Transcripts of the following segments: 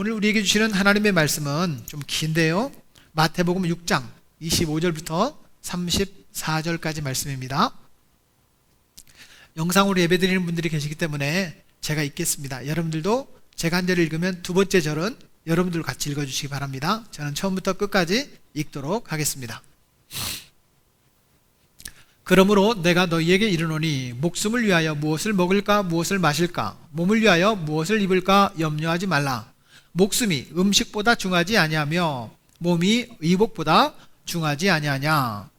오늘 우리에게 주시는 하나님의 말씀은 좀 긴데요. 마태복음 6장 25절부터 34절까지 말씀입니다. 영상으로 예배드리는 분들이 계시기 때문에 제가 읽겠습니다. 여러분들도 제가 한 절을 읽으면 두 번째 절은 여러분들 같이 읽어주시기 바랍니다. 저는 처음부터 끝까지 읽도록 하겠습니다. 그러므로 내가 너희에게 이르노니 목숨을 위하여 무엇을 먹을까 무엇을 마실까 몸을 위하여 무엇을 입을까 염려하지 말라. 목숨이 음식보다 중하지 아니하며 몸이 의복보다 중하지 아니하냐.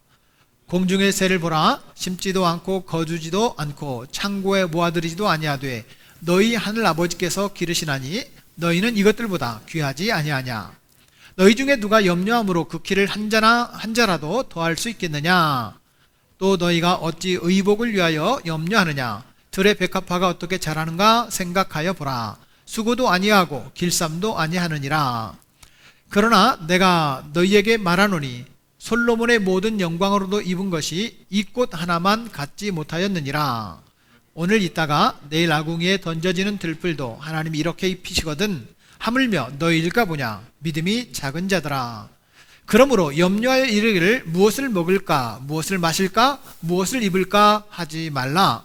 공중의 새를 보라. 심지도 않고 거두지도 않고 창고에 모아들이지도 아니하되 너희 하늘 아버지께서 기르시나니 너희는 이것들보다 귀하지 아니하냐. 너희 중에 누가 염려함으로 그 키를 한 자라도 더할 수 있겠느냐. 또 너희가 어찌 의복을 위하여 염려하느냐. 들의 백합화가 어떻게 자라는가 생각하여 보라. 수고도 아니하고 길쌈도 아니하느니라. 그러나 내가 너희에게 말하노니 솔로몬의 모든 영광으로도 입은 것이 이 꽃 하나만 갖지 못하였느니라. 오늘 있다가 내일 아궁이에 던져지는 들불도 하나님이 이렇게 입히시거든 하물며 너희일까 보냐. 믿음이 작은 자들아. 그러므로 염려하여 이르기를 무엇을 먹을까 무엇을 마실까 무엇을 입을까 하지 말라.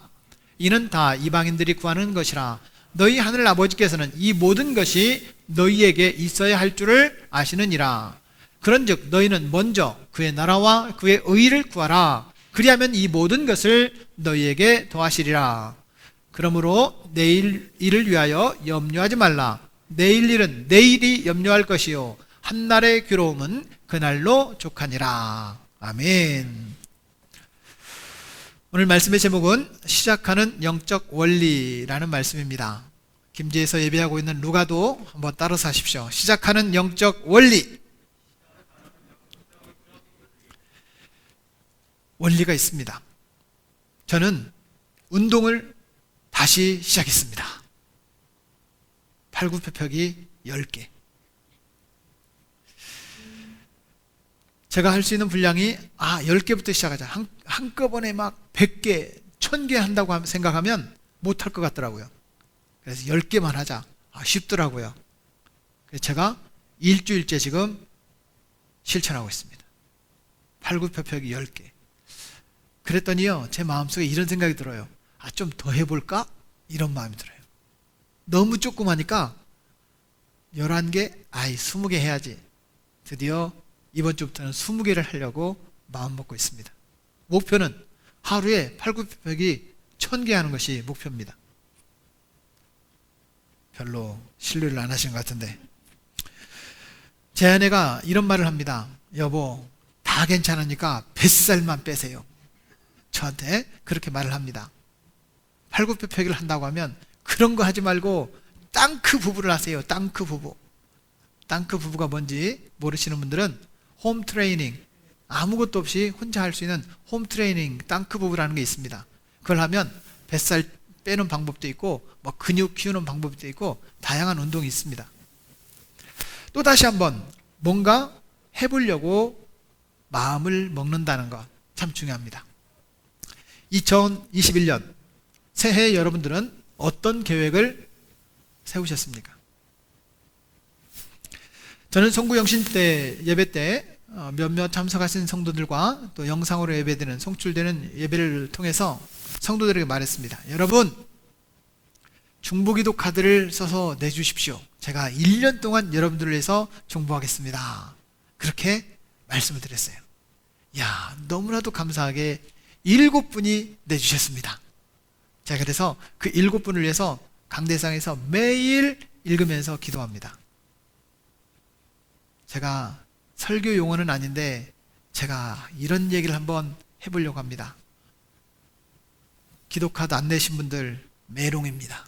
이는 다 이방인들이 구하는 것이라. 너희 하늘 아버지께서는 이 모든 것이 너희에게 있어야 할 줄을 아시느니라. 그런즉 너희는 먼저 그의 나라와 그의 의를 구하라. 그리하면 이 모든 것을 너희에게 더하시리라. 그러므로 내일 일을 위하여 염려하지 말라. 내일 일은 내일이 염려할 것이요 한날의 괴로움은 그날로 족하니라. 아멘. 오늘 말씀의 제목은 시작하는 영적 원리라는 말씀입니다. 김제에서 예배하고 있는 누가도 한번 따라서 하십시오. 시작하는 영적 원리. 원리가 있습니다. 저는 운동을 다시 시작했습니다. 팔굽혀펴기 10개. 제가 할 수 있는 분량이 10개부터 시작하자. 한꺼번에 막 100개, 1000개 한다고 생각하면 못할 것 같더라고요. 그래서 10개만 하자. 쉽더라고요. 그래서 제가 일주일째 지금 실천하고 있습니다. 팔굽혀펴기 10개. 그랬더니요, 제 마음속에 이런 생각이 들어요. 좀 더 해볼까? 이런 마음이 들어요. 너무 조그마니까 11개, 20개 해야지. 드디어 이번 주부터는 20개를 하려고 마음먹고 있습니다. 목표는 하루에 팔굽혀펴기 1000개 하는 것이 목표입니다. 별로 신뢰를 안 하시는 것 같은데. 제 아내가 이런 말을 합니다. 여보, 다 괜찮으니까 뱃살만 빼세요. 저한테 그렇게 말을 합니다. 팔굽혀펴기를 한다고 하면 그런 거 하지 말고 땅크 부부를 하세요. 땅크 부부. 땅크 부부가 뭔지 모르시는 분들은 홈 트레이닝, 아무것도 없이 혼자 할 수 있는 홈 트레이닝 땅크 부부라는 게 있습니다. 그걸 하면 뱃살 빼는 방법도 있고 근육 키우는 방법도 있고 다양한 운동이 있습니다. 또 다시 한번 뭔가 해보려고 마음을 먹는다는 것 참 중요합니다. 2021년 새해 여러분들은 어떤 계획을 세우셨습니까? 저는 송구영신 때 예배 때 몇몇 참석하신 성도들과 또 영상으로 예배되는 송출되는 예배를 통해서 성도들에게 말했습니다. 여러분, 중보기도 카드를 써서 내주십시오. 제가 1년 동안 여러분들을 위해서 중보하겠습니다. 그렇게 말씀을 드렸어요. 너무나도 감사하게 7분이 내주셨습니다. 제가 그래서 그 7분을 위해서 강대상에서 매일 읽으면서 기도합니다. 제가 설교 용어는 아닌데 제가 이런 얘기를 한번 해보려고 합니다. 기도카드 안 내신 분들 메롱입니다.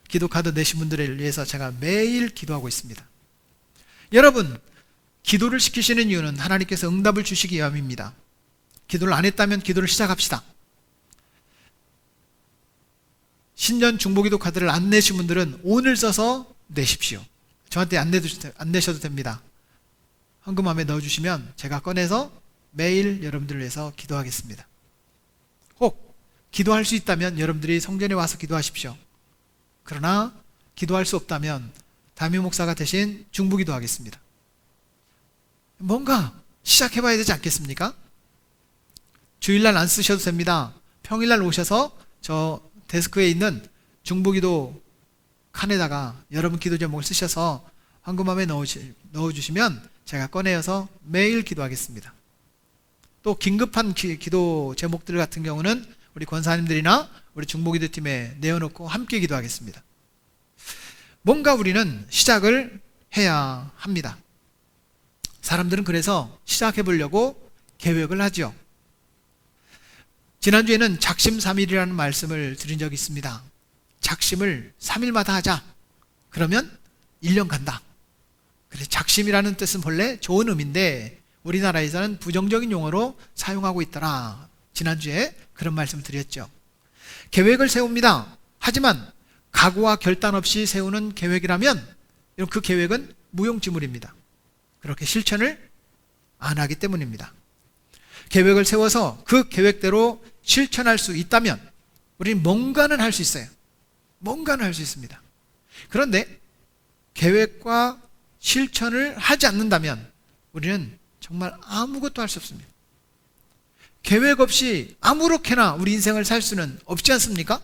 기도카드 내신 분들을 위해서 제가 매일 기도하고 있습니다. 여러분, 기도를 시키시는 이유는 하나님께서 응답을 주시기 위함입니다. 기도를 안 했다면 기도를 시작합시다. 신년 중보기도 카드를 안 내신 분들은 오늘 써서 내십시오. 저한테 안 내셔도 됩니다. 헌금함에 넣어주시면 제가 꺼내서 매일 여러분들을 위해서 기도하겠습니다. 혹 기도할 수 있다면 여러분들이 성전에 와서 기도하십시오. 그러나 기도할 수 없다면 담임 목사가 대신 중보기도 하겠습니다. 뭔가 시작해봐야 되지 않겠습니까? 주일날 안 쓰셔도 됩니다. 평일날 오셔서 저 데스크에 있는 중보기도 칸에다가 여러분 기도 제목을 쓰셔서 황금함에 넣어주시면 제가 꺼내어서 매일 기도하겠습니다. 또 긴급한 기도 제목들 같은 경우는 우리 권사님들이나 우리 중보기도팀에 내어놓고 함께 기도하겠습니다. 뭔가 우리는 시작을 해야 합니다. 사람들은 그래서 시작해보려고 계획을 하죠. 지난주에는 작심 3일이라는 말씀을 드린 적이 있습니다. 작심을 3일마다 하자. 그러면 1년 간다. 그래서 작심이라는 뜻은 본래 좋은 의미인데 우리나라에서는 부정적인 용어로 사용하고 있더라. 지난주에 그런 말씀을 드렸죠. 계획을 세웁니다. 하지만 각오와 결단 없이 세우는 계획이라면 그 계획은 무용지물입니다. 그렇게 실천을 안 하기 때문입니다. 계획을 세워서 그 계획대로 실천할 수 있다면 우리는 뭔가는 할 수 있어요. 뭔가는 할 수 있습니다. 그런데 계획과 실천을 하지 않는다면 우리는 정말 아무것도 할 수 없습니다. 계획 없이 아무렇게나 우리 인생을 살 수는 없지 않습니까?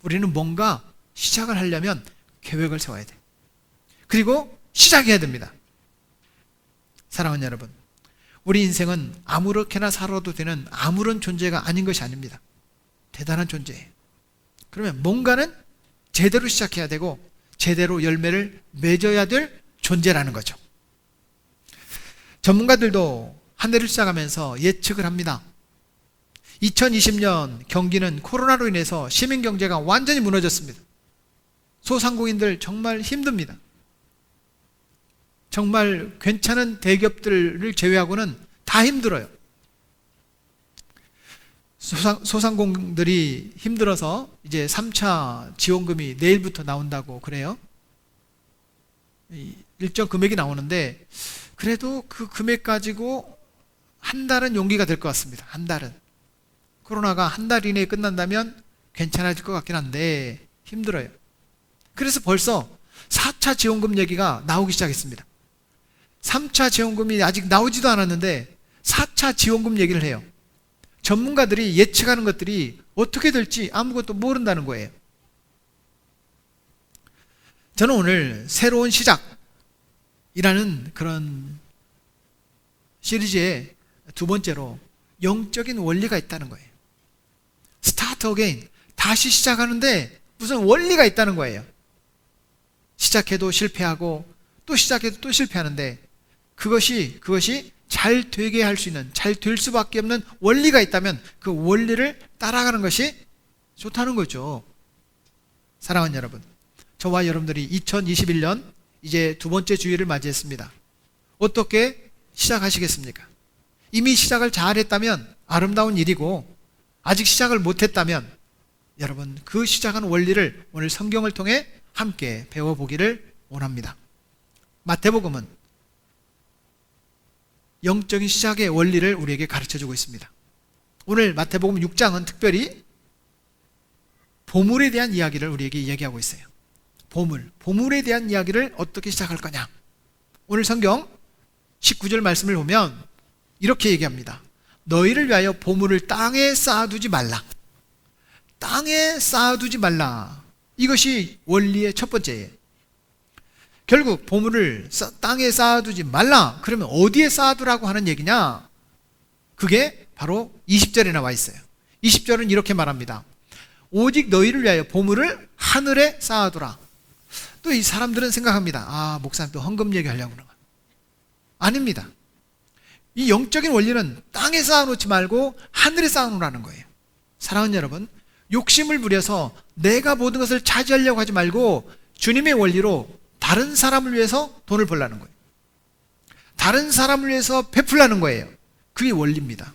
우리는 뭔가 시작을 하려면 계획을 세워야 돼요. 그리고 시작해야 됩니다. 사랑하는 여러분, 우리 인생은 아무렇게나 살아도 되는 아무런 존재가 아닌 것이 아닙니다. 대단한 존재예요. 그러면 뭔가는 제대로 시작해야 되고 제대로 열매를 맺어야 될 존재라는 거죠. 전문가들도 한 해를 시작하면서 예측을 합니다. 2020년 경기는 코로나로 인해서 시민경제가 완전히 무너졌습니다. 소상공인들 정말 힘듭니다. 정말 괜찮은 대기업들을 제외하고는 다 힘들어요. 소상공인들이 힘들어서 이제 3차 지원금이 내일부터 나온다고 그래요. 일정 금액이 나오는데 그래도 그 금액 가지고 한 달은 용기가 될 것 같습니다. 한 달은. 코로나가 한 달 이내에 끝난다면 괜찮아질 것 같긴 한데 힘들어요. 그래서 벌써 4차 지원금 얘기가 나오기 시작했습니다. 3차 지원금이 아직 나오지도 않았는데 4차 지원금 얘기를 해요. 전문가들이 예측하는 것들이 어떻게 될지 아무것도 모른다는 거예요. 저는 오늘 새로운 시작이라는 그런 시리즈의 두 번째로 영적인 원리가 있다는 거예요. 스타트 어게인, 다시 시작하는데 무슨 원리가 있다는 거예요. 시작해도 실패하고 또 시작해도 또 실패하는데 그것이 잘 되게 할 수 있는, 잘 될 수밖에 없는 원리가 있다면 그 원리를 따라가는 것이 좋다는 거죠. 사랑하는 여러분, 저와 여러분들이 2021년 이제 두 번째 주일을 맞이했습니다. 어떻게 시작하시겠습니까? 이미 시작을 잘 했다면 아름다운 일이고 아직 시작을 못했다면 여러분 그 시작한 원리를 오늘 성경을 통해 함께 배워보기를 원합니다. 마태복음은 영적인 시작의 원리를 우리에게 가르쳐주고 있습니다. 오늘 마태복음 6장은 특별히 보물에 대한 이야기를 우리에게 얘기하고 있어요. 보물에 대한 이야기를 어떻게 시작할 거냐. 오늘 성경 19절 말씀을 보면 이렇게 얘기합니다. 너희를 위하여 보물을 땅에 쌓아두지 말라. 땅에 쌓아두지 말라. 이것이 원리의 첫 번째예요. 결국 보물을 땅에 쌓아두지 말라. 그러면 어디에 쌓아두라고 하는 얘기냐? 그게 바로 20절에 나와 있어요. 20절은 이렇게 말합니다. 오직 너희를 위하여 보물을 하늘에 쌓아두라. 또 이 사람들은 생각합니다. 아, 목사님 또 헌금 얘기하려고 그러는 거야. 아닙니다. 이 영적인 원리는 땅에 쌓아놓지 말고 하늘에 쌓아놓으라는 거예요. 사랑하는 여러분, 욕심을 부려서 내가 모든 것을 차지하려고 하지 말고 주님의 원리로 다른 사람을 위해서 돈을 벌라는 거예요. 다른 사람을 위해서 베풀라는 거예요. 그게 원리입니다.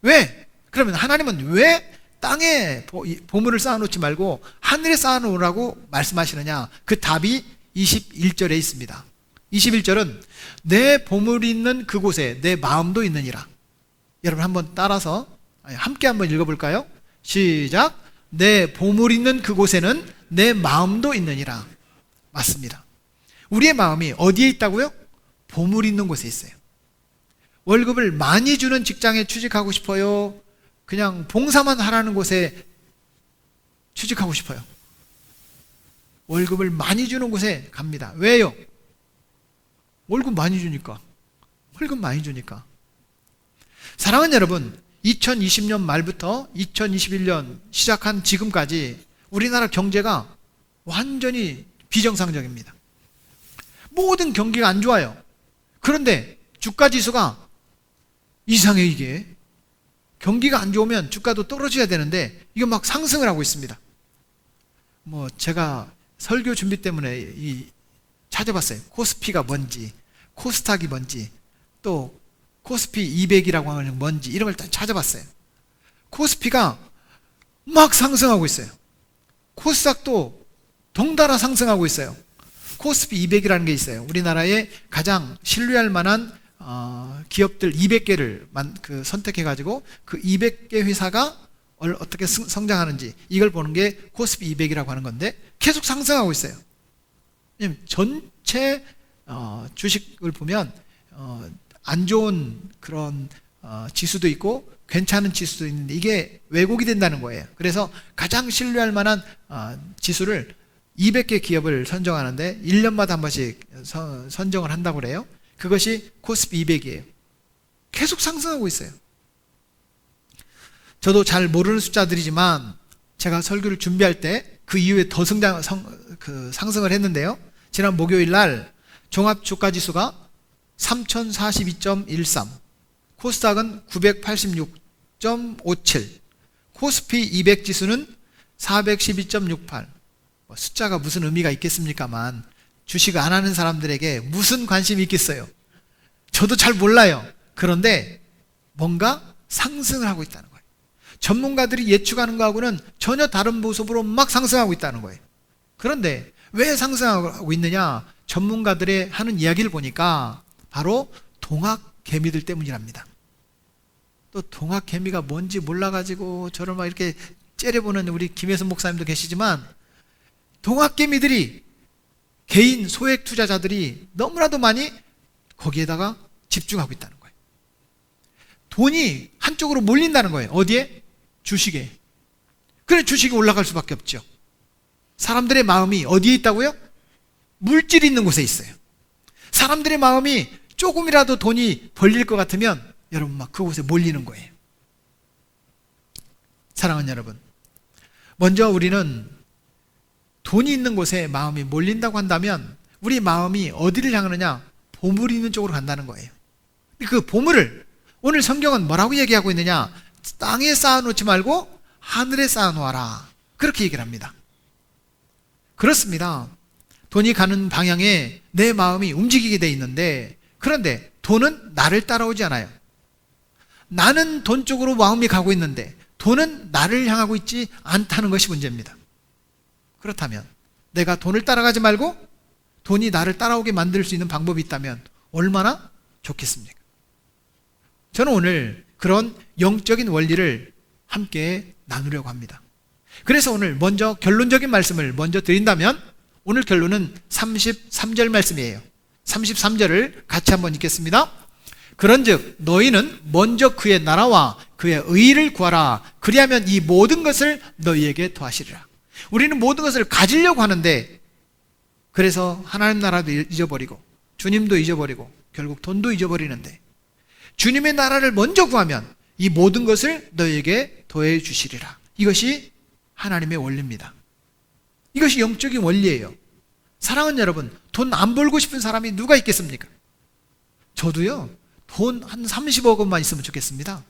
왜? 그러면 하나님은 왜 땅에 보물을 쌓아놓지 말고 하늘에 쌓아놓으라고 말씀하시느냐? 그 답이 21절에 있습니다. 21절은 내 보물이 있는 그곳에 내 마음도 있느니라. 여러분 한번 따라서 함께 한번 읽어볼까요? 시작. 내 보물 있는 그곳에는 내 마음도 있느니라. 맞습니다. 우리의 마음이 어디에 있다고요? 보물 있는 곳에 있어요. 월급을 많이 주는 직장에 취직하고 싶어요? 그냥 봉사만 하라는 곳에 취직하고 싶어요? 월급을 많이 주는 곳에 갑니다. 왜요? 월급 많이 주니까. 월급 많이 주니까. 사랑하는 여러분, 2020년 말부터 2021년 시작한 지금까지 우리나라 경제가 완전히 비정상적입니다. 모든 경기가 안 좋아요. 그런데 주가 지수가 이상해. 이게 경기가 안 좋으면 주가도 떨어져야 되는데 이거 막 상승을 하고 있습니다. 제가 설교 준비 때문에 찾아봤어요. 코스피가 뭔지, 코스닥이 뭔지, 또 코스피 200이라고 하는 뭔지 이런 걸 찾아봤어요. 코스피가 막 상승하고 있어요. 코스닥도 덩달아 상승하고 있어요. 코스피 200이라는 게 있어요. 우리나라에 가장 신뢰할 만한 기업들 200개를 선택해가지고 그 200개 회사가 어떻게 성장하는지 이걸 보는 게 코스피 200이라고 하는 건데 계속 상승하고 있어요. 전체 주식을 보면 안 좋은 그런 지수도 있고 괜찮은 지수도 있는데 이게 왜곡이 된다는 거예요. 그래서 가장 신뢰할 만한 지수를 200개 기업을 선정하는데 1년마다 한 번씩 선정을 한다고 그래요. 그것이 코스피 200이에요. 계속 상승하고 있어요. 저도 잘 모르는 숫자들이지만 제가 설교를 준비할 때 그 이후에 더 상승을 했는데요. 지난 목요일 날 종합주가지수가 3042.13, 코스닥은 986.57, 코스피 200 지수는 412.68. 숫자가 무슨 의미가 있겠습니까만 주식 안 하는 사람들에게 무슨 관심이 있겠어요? 저도 잘 몰라요. 그런데 뭔가 상승을 하고 있다는 거예요. 전문가들이 예측하는 거하고는 전혀 다른 모습으로 막 상승하고 있다는 거예요. 그런데 왜 상승하고 있느냐? 전문가들의 하는 이야기를 보니까 바로 동학개미들 때문이랍니다. 또 동학개미가 뭔지 몰라가지고 저를 막 이렇게 째려보는 우리 김혜선 목사님도 계시지만 동학개미들이 개인 소액 투자자들이 너무나도 많이 거기에다가 집중하고 있다는 거예요. 돈이 한쪽으로 몰린다는 거예요. 어디에? 주식에. 그래 주식이 올라갈 수밖에 없죠. 사람들의 마음이 어디에 있다고요? 물질이 있는 곳에 있어요. 사람들의 마음이 조금이라도 돈이 벌릴 것 같으면 여러분 막 그곳에 몰리는 거예요. 사랑하는 여러분, 먼저 우리는 돈이 있는 곳에 마음이 몰린다고 한다면 우리 마음이 어디를 향하느냐? 보물이 있는 쪽으로 간다는 거예요. 그 보물을 오늘 성경은 뭐라고 얘기하고 있느냐? 땅에 쌓아놓지 말고 하늘에 쌓아놓아라. 그렇게 얘기를 합니다. 그렇습니다. 돈이 가는 방향에 내 마음이 움직이게 돼 있는데 그런데 돈은 나를 따라오지 않아요. 나는 돈 쪽으로 마음이 가고 있는데 돈은 나를 향하고 있지 않다는 것이 문제입니다. 그렇다면 내가 돈을 따라가지 말고 돈이 나를 따라오게 만들 수 있는 방법이 있다면 얼마나 좋겠습니까? 저는 오늘 그런 영적인 원리를 함께 나누려고 합니다. 그래서 오늘 먼저 결론적인 말씀을 먼저 드린다면 오늘 결론은 33절 말씀이에요. 33절을 같이 한번 읽겠습니다. 그런즉 너희는 먼저 그의 나라와 그의 의를 구하라. 그리하면 이 모든 것을 너희에게 더하시리라. 우리는 모든 것을 가지려고 하는데 그래서 하나님 나라도 잊어버리고 주님도 잊어버리고 결국 돈도 잊어버리는데 주님의 나라를 먼저 구하면 이 모든 것을 너희에게 더해 주시리라. 이것이 하나님의 원리입니다. 이것이 영적인 원리예요. 사랑하는 여러분, 돈 안 벌고 싶은 사람이 누가 있겠습니까? 저도요, 돈 한 30억 원만 있으면 좋겠습니다.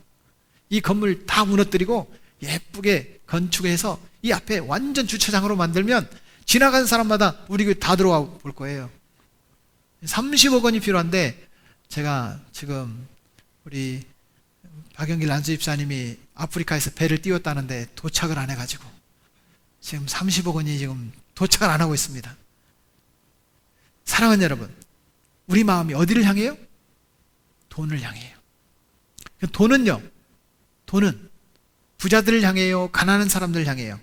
이 건물 다 무너뜨리고 예쁘게 건축해서 이 앞에 완전 주차장으로 만들면 지나가는 사람마다 우리 교회 다 들어와 볼 거예요. 30억 원이 필요한데 제가 지금 우리 박영길 안수 집사님이 아프리카에서 배를 띄웠다는데 도착을 안 해가지고 지금 30억 원이 지금 도착을 안 하고 있습니다. 사랑하는 여러분, 우리 마음이 어디를 향해요? 돈을 향해요. 돈은요, 돈은 부자들을 향해요? 가난한 사람들을 향해요?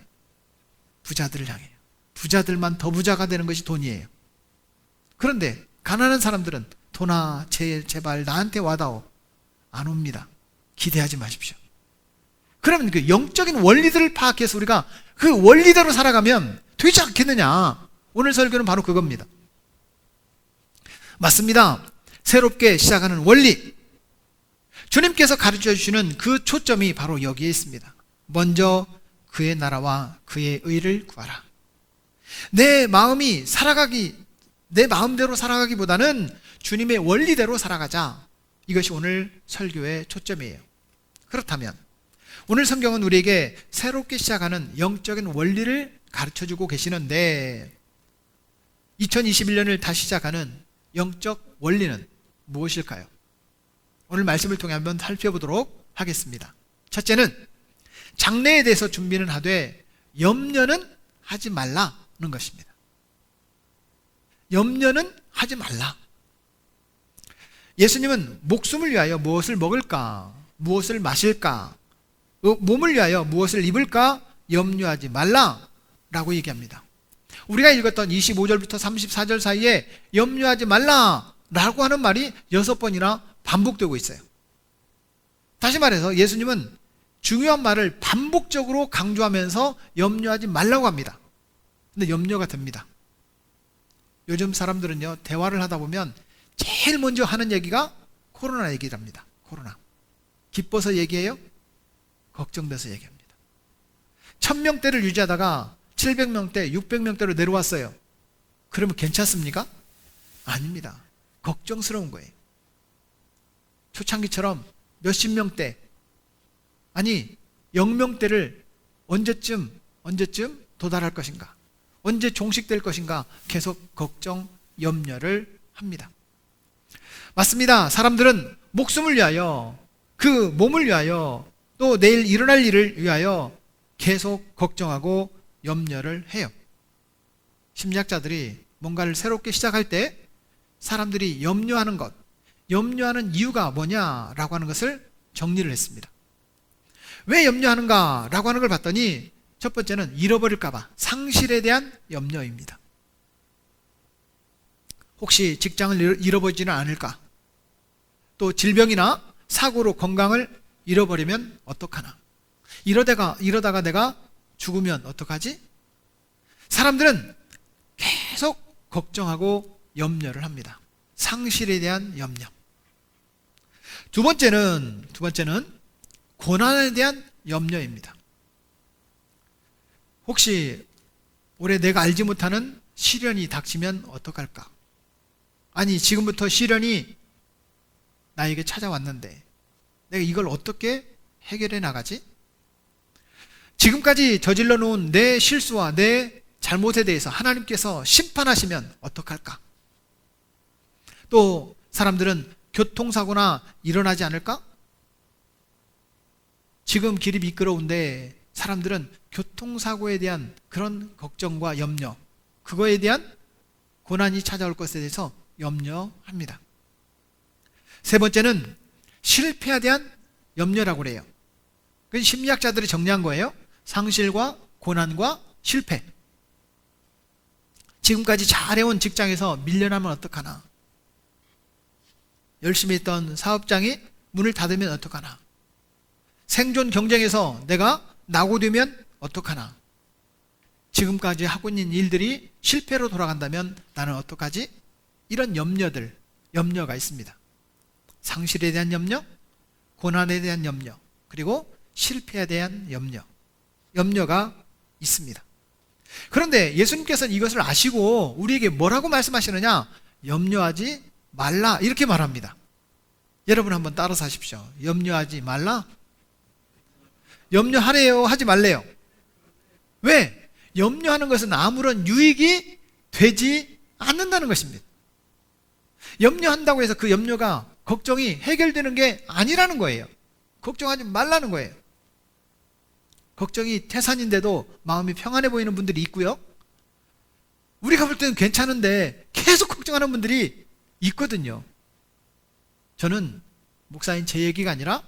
부자들을 향해요. 부자들만 더 부자가 되는 것이 돈이에요. 그런데 가난한 사람들은 돈아 제발 나한테 와다오. 안 옵니다. 기대하지 마십시오. 그러면 그 영적인 원리들을 파악해서 우리가 그 원리대로 살아가면 되지 않겠느냐. 오늘 설교는 바로 그겁니다. 맞습니다. 새롭게 시작하는 원리. 주님께서 가르쳐 주시는 그 초점이 바로 여기에 있습니다. 먼저 그의 나라와 그의 의를 구하라. 내 마음대로 살아가기보다는 주님의 원리대로 살아가자. 이것이 오늘 설교의 초점이에요. 그렇다면 오늘 성경은 우리에게 새롭게 시작하는 영적인 원리를 가르쳐주고 계시는데 2021년을 다시 시작하는 영적 원리는 무엇일까요? 오늘 말씀을 통해 한번 살펴보도록 하겠습니다. 첫째는 장래에 대해서 준비는 하되 염려는 하지 말라는 것입니다. 염려는 하지 말라. 예수님은 목숨을 위하여 무엇을 먹을까, 무엇을 마실까, 몸을 위하여 무엇을 입을까 염려하지 말라라고 얘기합니다. 우리가 읽었던 25절부터 34절 사이에 염려하지 말라라고 하는 말이 6번이나 반복되고 있어요. 다시 말해서 예수님은 중요한 말을 반복적으로 강조하면서 염려하지 말라고 합니다. 근데 염려가 됩니다. 요즘 사람들은요, 대화를 하다 보면 제일 먼저 하는 얘기가 코로나 얘기를 합니다. 코로나. 기뻐서 얘기해요? 걱정돼서 얘기합니다. 1000명대를 유지하다가 700명대, 600명대로 내려왔어요. 그러면 괜찮습니까? 아닙니다. 걱정스러운 거예요. 초창기처럼 몇십 명대, 아니 0명대를 언제쯤 도달할 것인가, 언제 종식될 것인가 계속 걱정, 염려를 합니다. 맞습니다. 사람들은 목숨을 위하여, 그 몸을 위하여, 또 내일 일어날 일을 위하여 계속 걱정하고 염려를 해요. 심리학자들이 뭔가를 새롭게 시작할 때 사람들이 염려하는 것, 염려하는 이유가 뭐냐라고 하는 것을 정리를 했습니다. 왜 염려하는가라고 하는 걸 봤더니 첫 번째는 잃어버릴까봐, 상실에 대한 염려입니다. 혹시 직장을 잃어버리지는 않을까? 또 질병이나 사고로 건강을 잃어버리면 어떡하나? 이러다가 내가 죽으면 어떡하지? 사람들은 계속 걱정하고 염려를 합니다. 상실에 대한 염려. 두 번째는 고난에 대한 염려입니다. 혹시 올해 내가 알지 못하는 시련이 닥치면 어떡할까? 아니, 지금부터 시련이 나에게 찾아왔는데 내가 이걸 어떻게 해결해 나가지? 지금까지 저질러 놓은 내 실수와 내 잘못에 대해서 하나님께서 심판하시면 어떡할까? 또 사람들은 교통사고나 일어나지 않을까? 지금 길이 미끄러운데 사람들은 교통사고에 대한 그런 걱정과 염려, 그거에 대한 고난이 찾아올 것에 대해서 염려합니다. 세 번째는 실패에 대한 염려라고 그래요. 그건 심리학자들이 정리한 거예요. 상실과 고난과 실패. 지금까지 잘해온 직장에서 밀려나면 어떡하나? 열심히 했던 사업장이 문을 닫으면 어떡하나? 생존 경쟁에서 내가 낙오되면 어떡하나? 지금까지 하고 있는 일들이 실패로 돌아간다면 나는 어떡하지? 이런 염려가 있습니다. 상실에 대한 염려, 고난에 대한 염려, 그리고 실패에 대한 염려가 있습니다. 그런데 예수님께서는 이것을 아시고 우리에게 뭐라고 말씀하시느냐? 염려하지 말라, 이렇게 말합니다. 여러분 한번 따라서 하십시오. 염려하지 말라? 염려하래요? 하지 말래요? 왜? 염려하는 것은 아무런 유익이 되지 않는다는 것입니다. 염려한다고 해서 그 염려가, 걱정이 해결되는 게 아니라는 거예요. 걱정하지 말라는 거예요. 걱정이 태산인데도 마음이 평안해 보이는 분들이 있고요, 우리가 볼 때는 괜찮은데 계속 걱정하는 분들이 있거든요. 저는 목사인 제 얘기가 아니라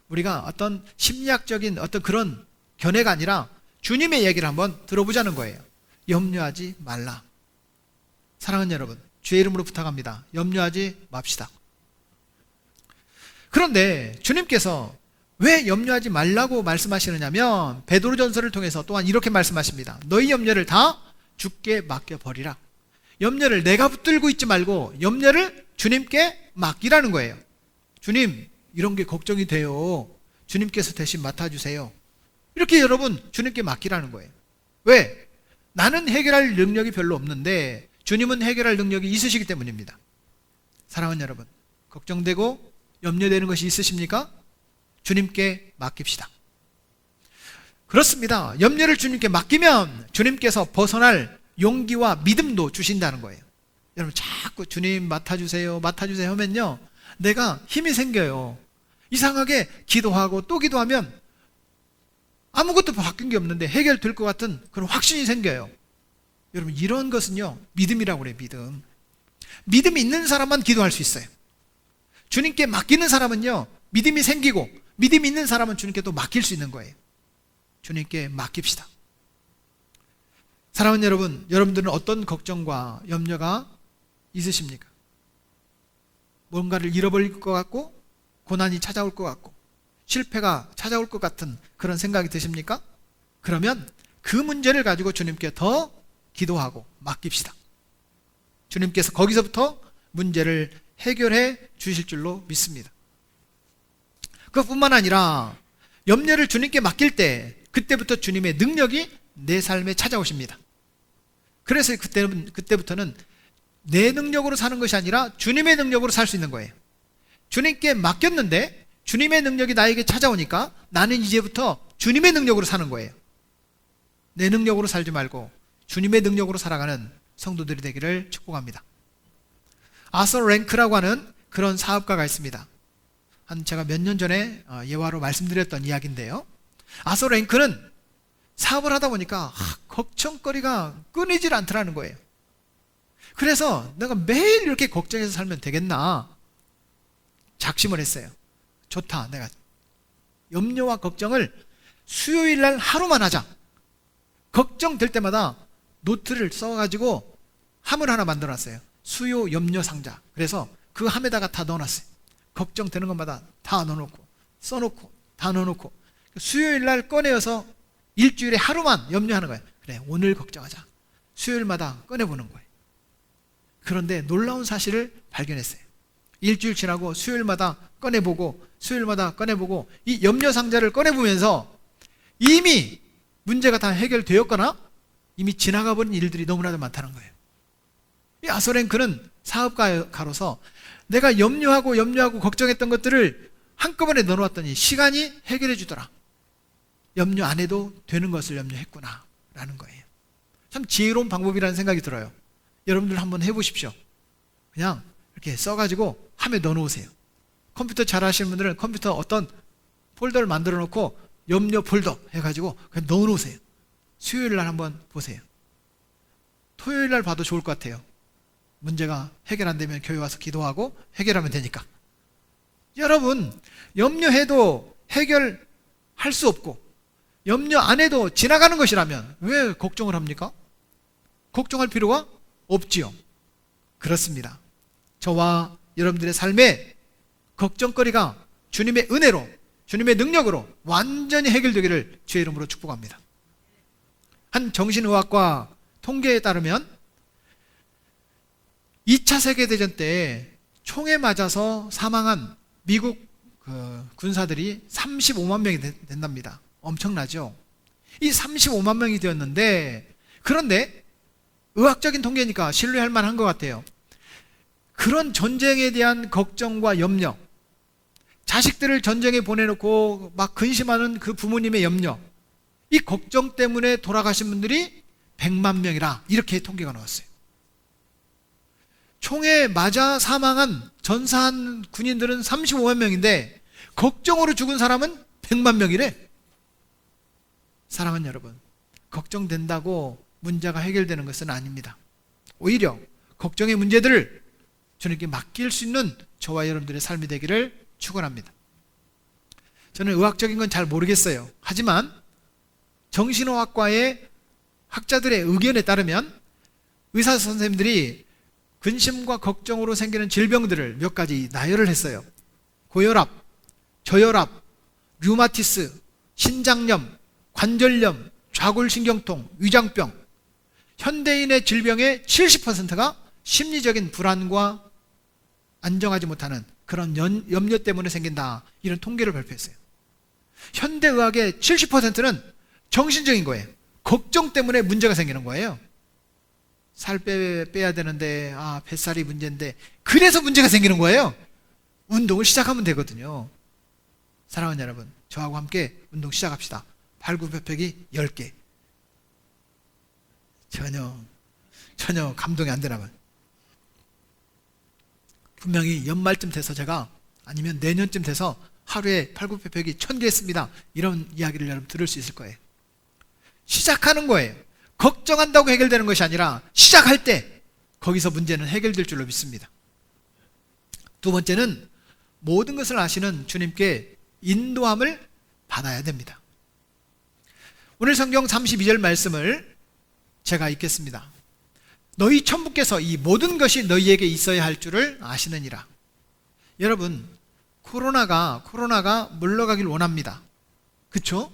우리가 어떤 심리학적인 어떤 그런 견해가 아니라 주님의 얘기를 한번 들어보자는 거예요. 염려하지 말라. 사랑하는 여러분, 주의 이름으로 부탁합니다. 염려하지 맙시다. 그런데 주님께서 왜 염려하지 말라고 말씀하시느냐면 베드로전서를 통해서 또한 이렇게 말씀하십니다. 너희 염려를 다 주께 맡겨버리라. 염려를 내가 붙들고 있지 말고 염려를 주님께 맡기라는 거예요. 주님, 이런 게 걱정이 돼요. 주님께서 대신 맡아주세요. 이렇게 여러분 주님께 맡기라는 거예요. 왜? 나는 해결할 능력이 별로 없는데 주님은 해결할 능력이 있으시기 때문입니다. 사랑하는 여러분, 걱정되고 염려되는 것이 있으십니까? 주님께 맡깁시다. 그렇습니다. 염려를 주님께 맡기면 주님께서 벗어날 용기와 믿음도 주신다는 거예요. 여러분 자꾸 주님 맡아주세요 맡아주세요 하면요, 내가 힘이 생겨요. 이상하게 기도하고 또 기도하면 아무것도 바뀐 게 없는데 해결될 것 같은 그런 확신이 생겨요. 여러분 이런 것은요 믿음이라고 그래요. 믿음이 있는 사람만 기도할 수 있어요. 주님께 맡기는 사람은요 믿음이 생기고, 믿음이 있는 사람은 주님께 또 맡길 수 있는 거예요. 주님께 맡깁시다. 사랑하는 여러분, 여러분들은 어떤 걱정과 염려가 있으십니까? 뭔가를 잃어버릴 것 같고, 고난이 찾아올 것 같고, 실패가 찾아올 것 같은 그런 생각이 드십니까? 그러면 그 문제를 가지고 주님께 더 기도하고 맡깁시다. 주님께서 거기서부터 문제를 해결해 주실 줄로 믿습니다. 그것뿐만 아니라 염려를 주님께 맡길 때 그때부터 주님의 능력이 내 삶에 찾아오십니다. 그래서 그때부터는 내 능력으로 사는 것이 아니라 주님의 능력으로 살 수 있는 거예요. 주님께 맡겼는데 주님의 능력이 나에게 찾아오니까 나는 이제부터 주님의 능력으로 사는 거예요. 내 능력으로 살지 말고 주님의 능력으로 살아가는 성도들이 되기를 축복합니다. 아서 랭크라고 하는 그런 사업가가 있습니다. 제가 몇 년 전에 예화로 말씀드렸던 이야기인데요. 아서 랭크는 사업을 하다 보니까 걱정거리가 끊이질 않더라는 거예요. 그래서 내가 매일 이렇게 걱정해서 살면 되겠나 작심을 했어요. 좋다, 내가 염려와 걱정을 수요일 날 하루만 하자. 걱정될 때마다 노트를 써가지고 함을 하나 만들어놨어요. 수요 염려 상자. 그래서 그 함에다가 다 넣어놨어요. 걱정되는 것마다 다 넣어놓고 써놓고 다 넣어놓고 수요일 날 꺼내어서 일주일에 하루만 염려하는 거예요. 그래, 오늘 걱정하자. 수요일마다 꺼내보는 거예요. 그런데 놀라운 사실을 발견했어요. 일주일 지나고 수요일마다 꺼내보고 수요일마다 꺼내보고 이 염려 상자를 꺼내보면서 이미 문제가 다 해결되었거나 이미 지나가 버린 일들이 너무나도 많다는 거예요. 이 아서랭크는 사업가로서 내가 염려하고 걱정했던 것들을 한꺼번에 넣어놨더니 시간이 해결해 주더라. 염려 안 해도 되는 것을 염려했구나 라는 거예요. 참 지혜로운 방법이라는 생각이 들어요. 여러분들 한번 해보십시오. 그냥 이렇게 써가지고 함에 넣어놓으세요. 컴퓨터 잘 하시는 분들은 컴퓨터 어떤 폴더를 만들어 놓고 염려 폴더 해가지고 그냥 넣어놓으세요. 수요일 날 한번 보세요. 토요일 날 봐도 좋을 것 같아요. 문제가 해결 안 되면 교회 와서 기도하고 해결하면 되니까. 여러분, 염려해도 해결할 수 없고 염려 안 해도 지나가는 것이라면 왜 걱정을 합니까? 걱정할 필요가 없지요. 그렇습니다. 저와 여러분들의 삶에 걱정거리가 주님의 은혜로, 주님의 능력으로 완전히 해결되기를 주의 이름으로 축복합니다. 한 정신의학과 통계에 따르면 2차 세계대전 때 총에 맞아서 사망한 미국 군사들이 35만 명이 된답니다. 엄청나죠? 이 35만 명이 되었는데, 그런데 의학적인 통계니까 신뢰할 만한 것 같아요. 그런 전쟁에 대한 걱정과 염려, 자식들을 전쟁에 보내놓고 막 근심하는 그 부모님의 염려, 이 걱정 때문에 돌아가신 분들이 100만 명이라 이렇게 통계가 나왔어요. 총에 맞아 사망한 전사한 군인들은 35만 명인데 걱정으로 죽은 사람은 100만 명이래. 사랑하는 여러분, 걱정된다고 문제가 해결되는 것은 아닙니다. 오히려 걱정의 문제들을 주님께 맡길 수 있는 저와 여러분들의 삶이 되기를 축원합니다. 저는 의학적인 건 잘 모르겠어요. 하지만 정신의학과의 학자들의 의견에 따르면 의사 선생님들이 근심과 걱정으로 생기는 질병들을 몇 가지 나열을 했어요. 고혈압, 저혈압, 류마티스, 신장염, 관절염, 좌골신경통, 위장병. 현대인의 질병의 70%가 심리적인 불안과 안정하지 못하는 그런 염려 때문에 생긴다. 이런 통계를 발표했어요. 현대의학의 70%는 정신적인 거예요. 걱정 때문에 문제가 생기는 거예요. 살 빼야 되는데 뱃살이 문제인데 그래서 문제가 생기는 거예요. 운동을 시작하면 되거든요. 사랑하는 여러분, 저하고 함께 운동 시작합시다. 발굽혀펴기 10개. 전혀 감동이 안 되나 봐요. 분명히 연말쯤 돼서 제가 아니면 내년쯤 돼서 하루에 팔굽혀펴기 1000개 했습니다. 이런 이야기를 여러분 들을 수 있을 거예요. 시작하는 거예요. 걱정한다고 해결되는 것이 아니라 시작할 때 거기서 문제는 해결될 줄로 믿습니다. 두 번째는 모든 것을 아시는 주님께 인도함을 받아야 됩니다. 오늘 성경 32절 말씀을 제가 읽겠습니다. 너희 천부께서 이 모든 것이 너희에게 있어야 할 줄을 아시느니라. 여러분, 코로나가 물러가길 원합니다. 그렇죠?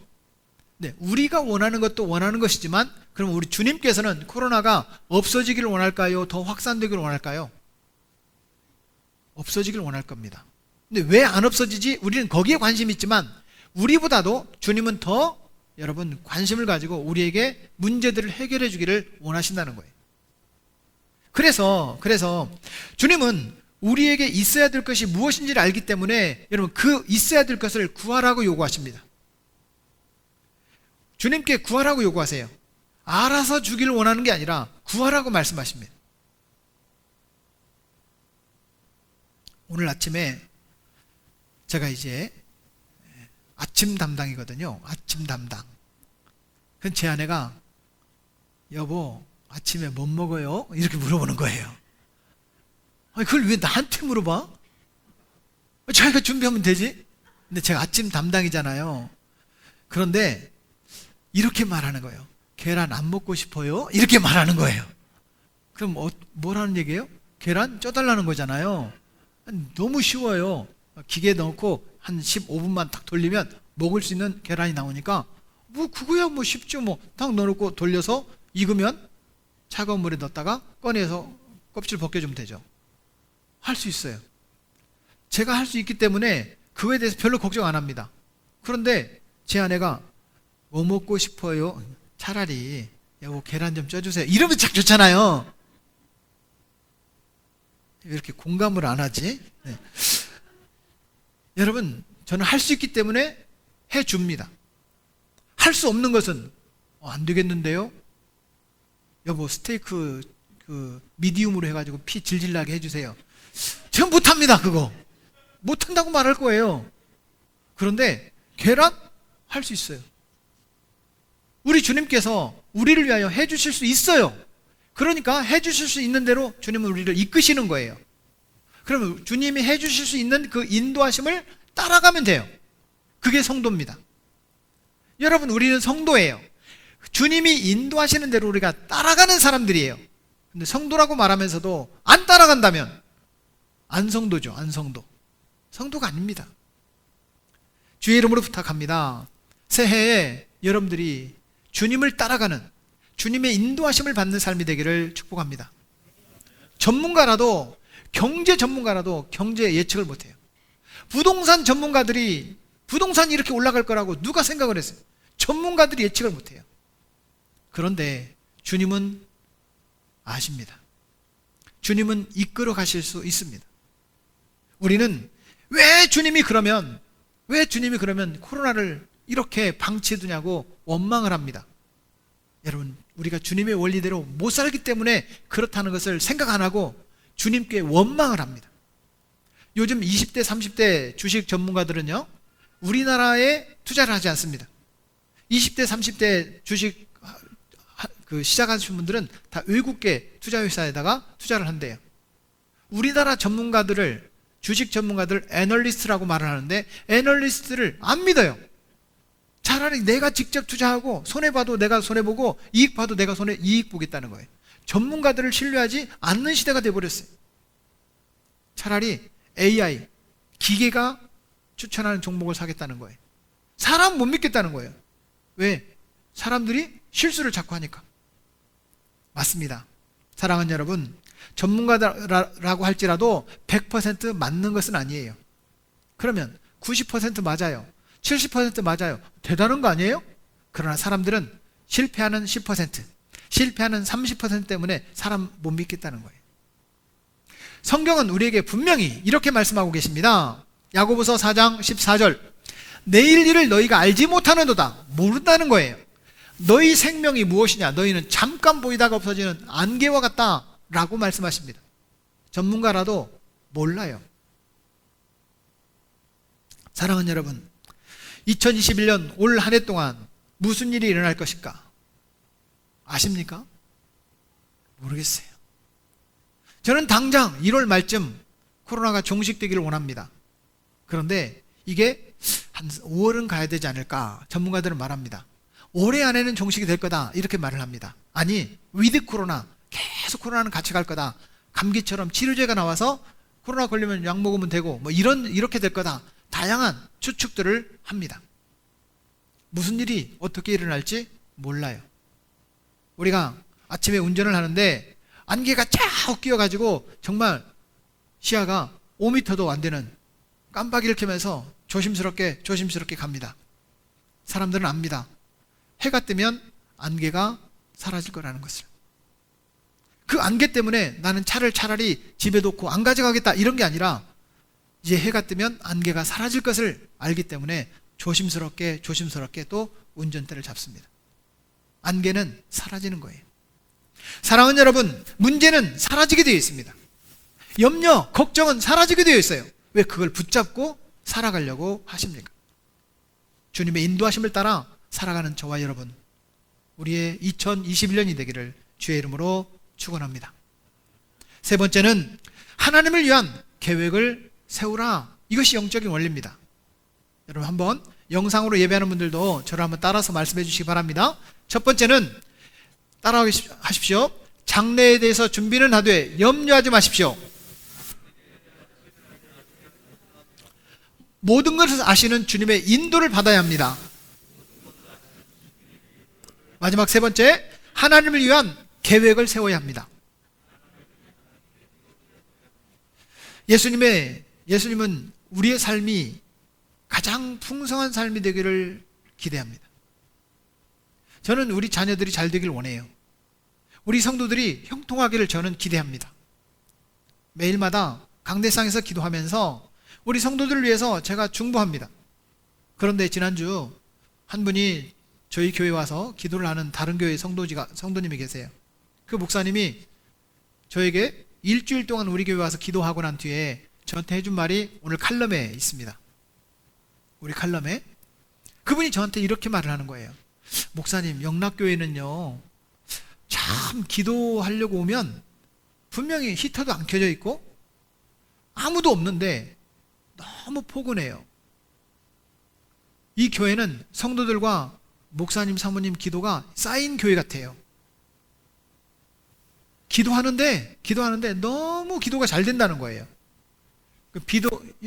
네, 우리가 원하는 것도 원하는 것이지만 그럼 우리 주님께서는 코로나가 없어지기를 원할까요? 더 확산되기를 원할까요? 없어지기를 원할 겁니다. 근데 왜 안 없어지지? 우리는 거기에 관심이 있지만 우리보다도 주님은 더 여러분 관심을 가지고 우리에게 문제들을 해결해 주기를 원하신다는 거예요. 그래서 주님은 우리에게 있어야 될 것이 무엇인지를 알기 때문에 여러분 그 있어야 될 것을 구하라고 요구하십니다. 주님께 구하라고 요구하세요. 알아서 주기를 원하는 게 아니라 구하라고 말씀하십니다. 오늘 아침에 제가 이제 아침 담당이거든요. 아침 담당. 그래서 제 아내가 여보 아침에 뭐 먹어요? 이렇게 물어보는 거예요. 아니, 그걸 왜 나한테 물어봐? 자기가 준비하면 되지? 근데 제가 아침 담당이잖아요. 그런데 이렇게 말하는 거예요. 계란 안 먹고 싶어요? 이렇게 말하는 거예요. 그럼 뭐라는 얘기예요? 계란 쪄달라는 거잖아요. 너무 쉬워요. 기계에 넣고 한 15분만 딱 돌리면 먹을 수 있는 계란이 나오니까 뭐 그거야 뭐 쉽죠. 뭐 딱 넣어놓고 돌려서 익으면 차가운 물에 넣었다가 꺼내서 껍질 벗겨주면 되죠. 할 수 있어요. 제가 할 수 있기 때문에 그거에 대해서 별로 걱정 안 합니다. 그런데 제 아내가 뭐 먹고 싶어요? 차라리 여보 계란 좀 쪄주세요. 이러면 참 좋잖아요. 왜 이렇게 공감을 안 하지? 네. 여러분 저는 할 수 있기 때문에 해줍니다. 할 수 없는 것은 안 되겠는데요? 여보 스테이크 미디움으로 해가지고 피 질질 나게 해주세요. 제가 못합니다. 그거 못한다고 말할 거예요. 그런데 계란 할 수 있어요. 우리 주님께서 우리를 위하여 해주실 수 있어요. 그러니까 해주실 수 있는 대로 주님은 우리를 이끄시는 거예요. 그러면 주님이 해주실 수 있는 그 인도하심을 따라가면 돼요. 그게 성도입니다. 여러분 우리는 성도예요. 주님이 인도하시는 대로 우리가 따라가는 사람들이에요. 근데 성도라고 말하면서도 안 따라간다면 안성도죠. 안성도. 성도가 아닙니다. 주의 이름으로 부탁합니다. 새해에 여러분들이 주님을 따라가는 주님의 인도하심을 받는 삶이 되기를 축복합니다. 전문가라도 경제 전문가라도 경제 예측을 못해요. 부동산 전문가들이 부동산이 이렇게 올라갈 거라고 누가 생각을 했어요? 전문가들이 예측을 못해요. 그런데 주님은 아십니다. 주님은 이끌어 가실 수 있습니다. 우리는 왜 주님이 그러면 코로나를 이렇게 방치해두냐고 원망을 합니다. 여러분 우리가 주님의 원리대로 못 살기 때문에 그렇다는 것을 생각 안 하고 주님께 원망을 합니다. 요즘 20대 30대 주식 전문가들은요 우리나라에 투자를 하지 않습니다. 20대 30대 주식 시작하신 분들은 다 외국계 투자회사에다가 투자를 한대요. 우리나라 전문가들을 주식 전문가들 애널리스트라고 말을 하는데 애널리스트를 안 믿어요. 차라리 내가 직접 투자하고 손해봐도 내가 손해보고 이익봐도 내가 이익 보겠다는 거예요. 전문가들을 신뢰하지 않는 시대가 돼버렸어요. 차라리 AI, 기계가 추천하는 종목을 사겠다는 거예요. 사람 못 믿겠다는 거예요. 왜? 사람들이 실수를 자꾸 하니까. 맞습니다. 사랑하는 여러분, 전문가라고 할지라도 100% 맞는 것은 아니에요. 그러면 90% 맞아요. 70% 맞아요. 대단한 거 아니에요? 그러나 사람들은 실패하는 10%, 실패하는 30% 때문에 사람 못 믿겠다는 거예요. 성경은 우리에게 분명히 이렇게 말씀하고 계십니다. 야고보서 4장 14절, 내일 일을 너희가 알지 못하는도다. 모른다는 거예요. 너희 생명이 무엇이냐? 너희는 잠깐 보이다가 없어지는 안개와 같다 라고 말씀하십니다. 전문가라도 몰라요. 사랑하는 여러분, 2021년 올 한 해 동안 무슨 일이 일어날 것일까? 아십니까? 모르겠어요. 저는 당장 1월 말쯤 코로나가 종식되기를 원합니다. 그런데 이게 한 5월은 가야 되지 않을까? 전문가들은 말합니다. 올해 안에는 종식이 될 거다 이렇게 말을 합니다. 아니, 위드 코로나, 계속 코로나는 같이 갈 거다. 감기처럼 치료제가 나와서 코로나 걸리면 약 먹으면 되고 이렇게 될 거다. 다양한 추측들을 합니다. 무슨 일이 어떻게 일어날지 몰라요. 우리가 아침에 운전을 하는데 안개가 쫙 끼어가지고 정말 시야가 5m도 안 되는 깜빡이를 켜면서 조심스럽게 갑니다. 사람들은 압니다. 해가 뜨면 안개가 사라질 거라는 것을. 그 안개 때문에 나는 차를 차라리 집에 놓고 안 가져가겠다 이런 게 아니라 이제 해가 뜨면 안개가 사라질 것을 알기 때문에 조심스럽게 또 운전대를 잡습니다. 안개는 사라지는 거예요. 사랑하는 여러분, 문제는 사라지게 되어 있습니다. 염려, 걱정은 사라지게 되어 있어요. 왜 그걸 붙잡고 살아가려고 하십니까? 주님의 인도하심을 따라 살아가는 저와 여러분, 우리의 2021년이 되기를 주의 이름으로 축원합니다. 세 번째는 하나님을 위한 계획을 세우라. 이것이 영적인 원리입니다. 여러분 한번 영상으로 예배하는 분들도 저를 한번 따라서 말씀해 주시기 바랍니다. 첫 번째는 따라하십시오. 장래에 대해서 준비는 하되 염려하지 마십시오. 모든 것을 아시는 주님의 인도를 받아야 합니다. 마지막 세 번째, 하나님을 위한 계획을 세워야 합니다. 예수님은 우리의 삶이 가장 풍성한 삶이 되기를 기대합니다. 저는 우리 자녀들이 잘 되길 원해요. 우리 성도들이 형통하기를 저는 기대합니다. 매일마다 강대상에서 기도하면서 우리 성도들을 위해서 제가 중보합니다. 그런데 지난주 한 분이 저희 교회에 와서 기도를 하는 다른 교회 성도님이 계세요. 그 목사님이 저에게 일주일 동안 우리 교회 와서 기도하고 난 뒤에 저한테 해준 말이 오늘 칼럼에 있습니다. 우리 칼럼에 그분이 저한테 이렇게 말을 하는 거예요. 목사님, 영락교회는요 참 기도하려고 오면 분명히 히터도 안 켜져 있고 아무도 없는데 너무 포근해요. 이 교회는 성도들과 목사님, 사모님 기도가 쌓인 교회 같아요. 기도하는데 너무 기도가 잘 된다는 거예요.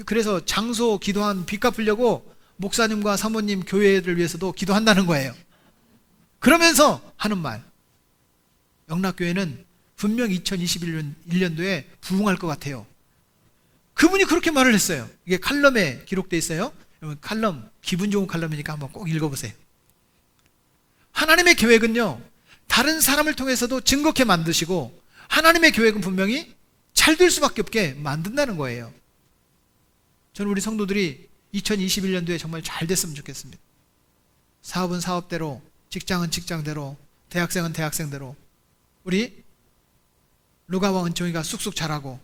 그래서 장소 기도한 빚 갚으려고 목사님과 사모님 교회를 위해서도 기도한다는 거예요. 그러면서 하는 말, 영락교회는 분명 2021년도에 부흥할 것 같아요. 그분이 그렇게 말을 했어요. 이게 칼럼에 기록되어 있어요. 여러분 칼럼, 기분 좋은 칼럼이니까 한번 꼭 읽어보세요. 하나님의 계획은요 다른 사람을 통해서도 증거케 만드시고 하나님의 계획은 분명히 잘 될 수밖에 없게 만든다는 거예요. 저는 우리 성도들이 2021년도에 정말 잘 됐으면 좋겠습니다. 사업은 사업대로, 직장은 직장대로, 대학생은 대학생대로 우리 루가와 은총이가 쑥쑥 자라고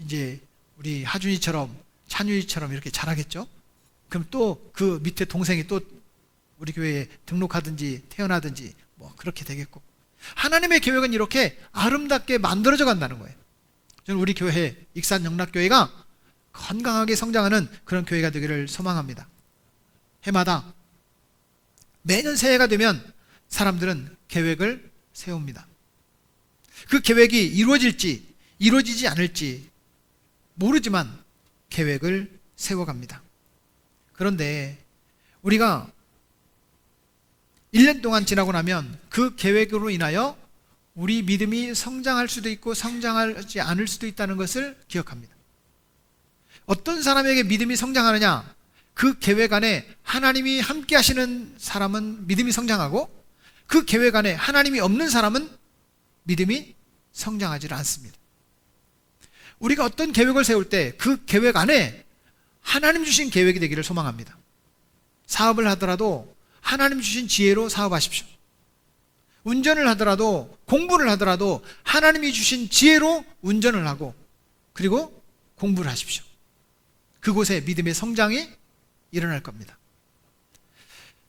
이제 우리 하준이처럼 찬유이처럼 이렇게 자라겠죠. 그럼 또 그 밑에 동생이 또 우리 교회에 등록하든지 태어나든지 뭐 그렇게 되겠고, 하나님의 계획은 이렇게 아름답게 만들어져 간다는 거예요. 저는 우리 교회 익산 영락교회가 건강하게 성장하는 그런 교회가 되기를 소망합니다. 해마다 매년 새해가 되면 사람들은 계획을 세웁니다. 그 계획이 이루어질지 이루어지지 않을지 모르지만 계획을 세워갑니다. 그런데 우리가 1년 동안 지나고 나면 그 계획으로 인하여 우리 믿음이 성장할 수도 있고 성장하지 않을 수도 있다는 것을 기억합니다. 어떤 사람에게 믿음이 성장하느냐? 그 계획 안에 하나님이 함께 하시는 사람은 믿음이 성장하고, 그 계획 안에 하나님이 없는 사람은 믿음이 성장하지 않습니다. 우리가 어떤 계획을 세울 때 그 계획 안에 하나님 주신 계획이 되기를 소망합니다. 사업을 하더라도 하나님 주신 지혜로 사업하십시오. 운전을 하더라도, 공부를 하더라도 하나님이 주신 지혜로 운전을 하고, 그리고 공부를 하십시오. 그곳에 믿음의 성장이 일어날 겁니다.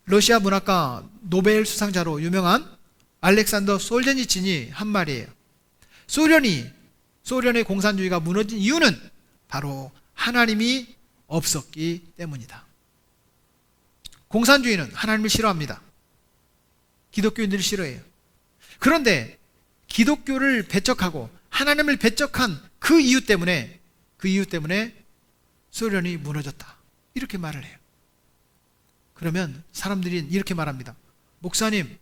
러시아 문학가 노벨 수상자로 유명한 알렉산더 솔제니친이 한 말이에요. 소련의 공산주의가 무너진 이유는 바로 하나님이 없었기 때문이다. 공산주의는 하나님을 싫어합니다. 기독교인들이 싫어해요. 그런데 기독교를 배척하고 하나님을 배척한 그 이유 때문에 소련이 무너졌다. 이렇게 말을 해요. 그러면 사람들이 이렇게 말합니다. 목사님,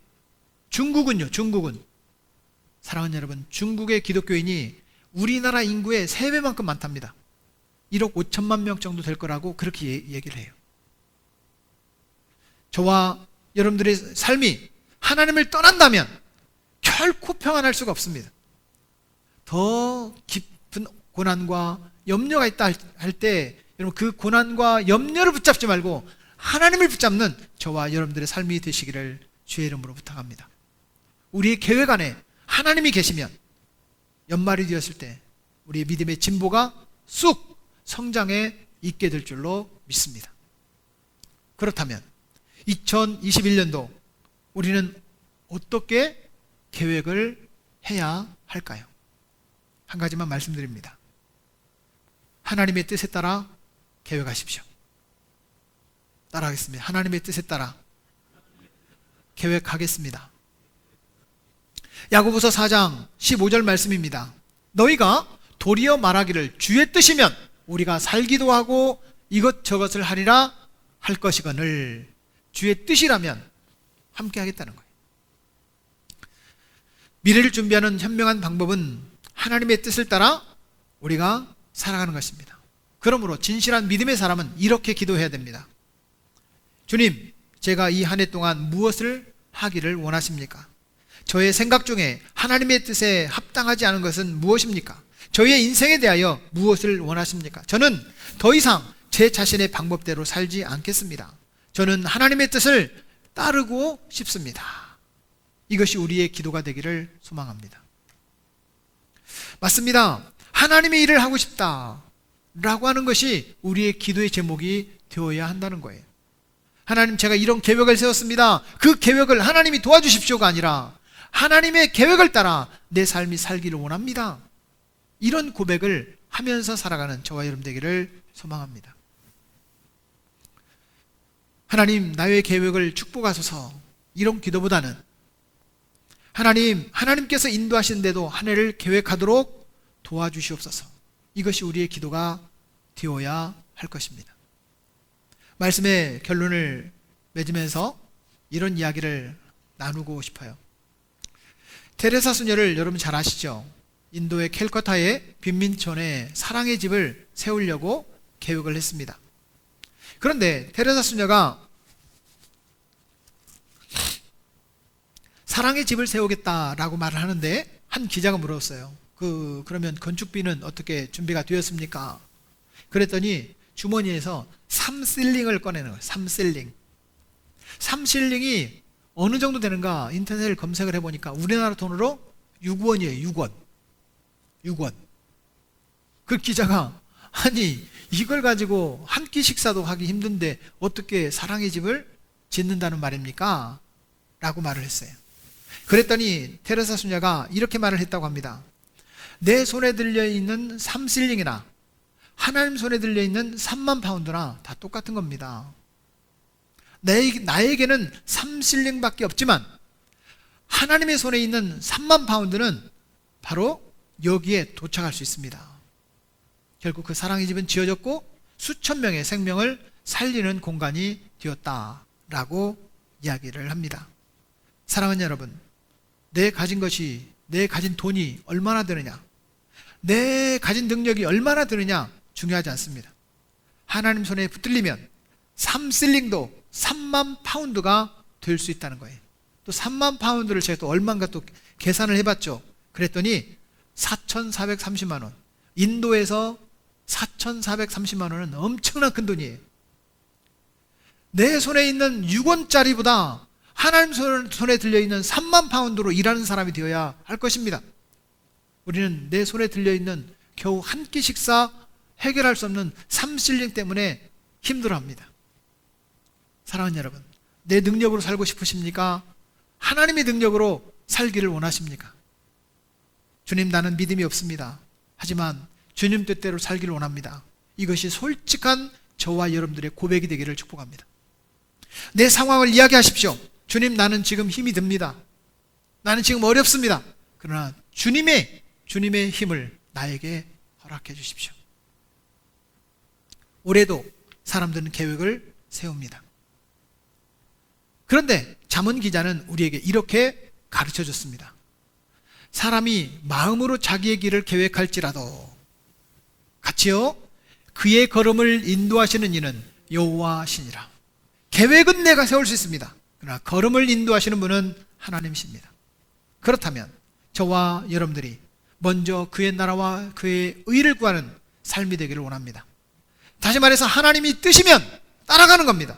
중국은요? 중국은, 사랑하는 여러분, 중국의 기독교인이 우리나라 인구의 3배만큼 많답니다. 1억 5천만 명 정도 될 거라고 그렇게 얘기를 해요. 저와 여러분들의 삶이 하나님을 떠난다면 결코 평안할 수가 없습니다. 더 깊은 고난과 염려가 있다 할 때 여러분, 그 고난과 염려를 붙잡지 말고 하나님을 붙잡는 저와 여러분들의 삶이 되시기를 주의 이름으로 부탁합니다. 우리의 계획 안에 하나님이 계시면 연말이 되었을 때 우리의 믿음의 진보가 쑥 성장해 있게 될 줄로 믿습니다. 그렇다면 2021년도 우리는 어떻게 계획을 해야 할까요? 한 가지만 말씀드립니다. 하나님의 뜻에 따라 계획하십시오. 따라하겠습니다. 하나님의 뜻에 따라 계획하겠습니다. 야고보서 4장 15절 말씀입니다. 너희가 도리어 말하기를 주의 뜻이면 우리가 살기도 하고 이것저것을 하리라 할 것이거늘, 주의 뜻이라면 함께 하겠다는 거예요. 미래를 준비하는 현명한 방법은 하나님의 뜻을 따라 우리가 살아가는 것입니다. 그러므로 진실한 믿음의 사람은 이렇게 기도해야 됩니다. 주님, 제가 이 한 해 동안 무엇을 하기를 원하십니까? 저의 생각 중에 하나님의 뜻에 합당하지 않은 것은 무엇입니까? 저의 인생에 대하여 무엇을 원하십니까? 저는 더 이상 제 자신의 방법대로 살지 않겠습니다. 저는 하나님의 뜻을 따르고 싶습니다. 이것이 우리의 기도가 되기를 소망합니다. 맞습니다. 하나님의 일을 하고 싶다 라고 하는 것이 우리의 기도의 제목이 되어야 한다는 거예요. 하나님, 제가 이런 계획을 세웠습니다. 그 계획을 하나님이 도와주십시오가 아니라 하나님의 계획을 따라 내 삶이 살기를 원합니다. 이런 고백을 하면서 살아가는 저와 여러분 되기를 소망합니다. 하나님, 나의 계획을 축복하소서, 이런 기도보다는 하나님께서 인도하시는데도 한 해를 계획하도록 도와주시옵소서, 이것이 우리의 기도가 되어야 할 것입니다. 말씀의 결론을 맺으면서 이런 이야기를 나누고 싶어요. 테레사 수녀를 여러분 잘 아시죠? 인도의 캘커타의 빈민촌에 사랑의 집을 세우려고 계획을 했습니다. 그런데 테레사 수녀가 사랑의 집을 세우겠다라고 말을 하는데 한 기자가 물었어요. 그러면 건축비는 어떻게 준비가 되었습니까? 그랬더니 주머니에서 3실링을 꺼내는 거예요. 3실링. 3실링이 어느 정도 되는가 인터넷을 검색을 해보니까 우리나라 돈으로 6원이에요. 6원. 그 기자가, 아니 이걸 가지고 한 끼 식사도 하기 힘든데 어떻게 사랑의 집을 짓는다는 말입니까? 라고 말을 했어요. 그랬더니 테레사 수녀가 이렇게 말을 했다고 합니다. 내 손에 들려있는 3실링이나 하나님 손에 들려있는 3만 파운드나 다 똑같은 겁니다. 나에게는 3실링밖에 없지만 하나님의 손에 있는 3만 파운드는 바로 여기에 도착할 수 있습니다. 결국 그 사랑의 집은 지어졌고 수천 명의 생명을 살리는 공간이 되었다라고 이야기를 합니다. 사랑하는 여러분, 내 가진 것이, 내 가진 돈이 얼마나 되느냐, 내 가진 능력이 얼마나 되느냐 중요하지 않습니다. 하나님 손에 붙들리면 3실링도 3만 파운드가 될 수 있다는 거예요. 또 3만 파운드를 제가 또 얼마인가 또 계산을 해봤죠. 그랬더니 4,430만 원. 인도에서 4,430만 원은 엄청난 큰 돈이에요. 내 손에 있는 6원짜리보다 하나님 손에 들려있는 3만 파운드로 일하는 사람이 되어야 할 것입니다. 우리는 내 손에 들려있는 겨우 한 끼 식사 해결할 수 없는 3실링 때문에 힘들어합니다. 사랑하는 여러분, 내 능력으로 살고 싶으십니까? 하나님의 능력으로 살기를 원하십니까? 주님, 나는 믿음이 없습니다. 하지만 주님 뜻대로 살기를 원합니다. 이것이 솔직한 저와 여러분들의 고백이 되기를 축복합니다. 내 상황을 이야기하십시오. 주님, 나는 지금 힘이 듭니다. 나는 지금 어렵습니다. 그러나 주님의 힘을 나에게 허락해 주십시오. 올해도 사람들은 계획을 세웁니다. 그런데 잠언 기자는 우리에게 이렇게 가르쳐 줬습니다. 사람이 마음으로 자기의 길을 계획할지라도 같이요, 그의 걸음을 인도하시는 이는 여호와시니라. 계획은 내가 세울 수 있습니다. 그러나 걸음을 인도하시는 분은 하나님이십니다. 그렇다면 저와 여러분들이 먼저 그의 나라와 그의 의를 구하는 삶이 되기를 원합니다. 다시 말해서 하나님이 뜻이면 따라가는 겁니다.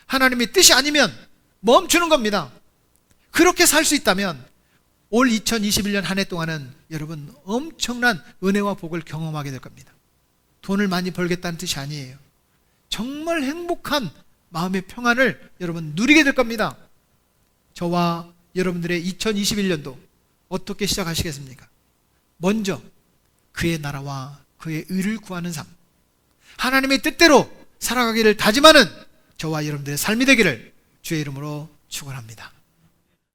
하나님의 뜻이 아니면 멈추는 겁니다. 그렇게 살 수 있다면 올 2021년 한 해 동안은 여러분 엄청난 은혜와 복을 경험하게 될 겁니다. 돈을 많이 벌겠다는 뜻이 아니에요. 정말 행복한 마음의 평안을 여러분 누리게 될 겁니다. 저와 여러분들의 2021년도 어떻게 시작하시겠습니까? 먼저 그의 나라와 그의 의를 구하는 삶, 하나님의 뜻대로 살아가기를 다짐하는 저와 여러분들의 삶이 되기를 주의 이름으로 축원합니다.